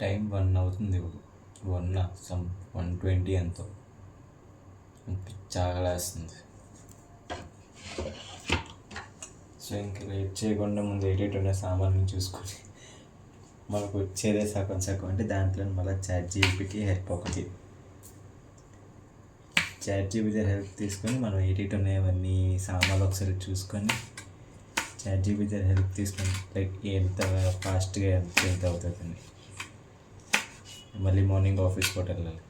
Time 1 అవుతుంది ఇప్పుడు. 1:20 ఎంతో చాగలేస్తుంది. సో ఇంక లేట్ చేయకుండా ముందు ఎడిట్ సామాన్లు చూసుకొని మనకు వచ్చేదే సగం సగం అంటే దాంట్లో మళ్ళీ ChatGPT హెల్ప్ ఒకటి. ChatGPT హెల్ప్ తీసుకొని మనం ఎడిట్ ఉన్నాయవన్నీ సామాన్లు ఒకసారి చూసుకొని ChatGPT హెల్ప్ తీసుకొని లైక్ ఎంత ఫాస్ట్గా ఎంత అవుతుందని. మళ్ళీ మార్నింగ్ ఆఫీస్ పూట వెళ్ళాలి,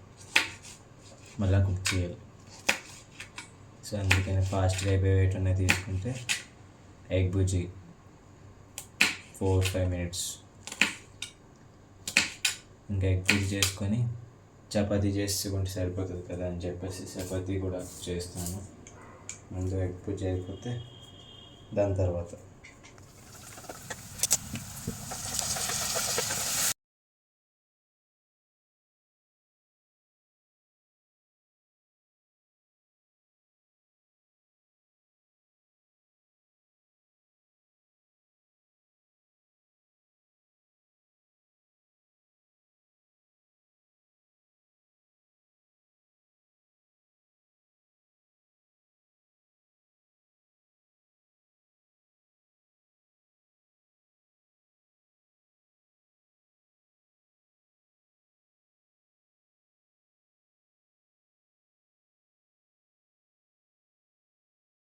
మళ్ళీ కుక్ చేయాలి. సో అందుకని ఫాస్ట్గా అయిపోయేటనే తీసుకుంటే ఎగ్ బుజ్జి 4-5 minutes. ఇంకా ఎగ్ బుజ్జి చేసుకొని చపాతీ చేసుకుంటే సరిపోతుంది కదా అని చెప్పేసి చపాతీ కూడా చేస్తాను. ముందు ఎగ్ బుజ్జి అయిపోతే దాని తర్వాత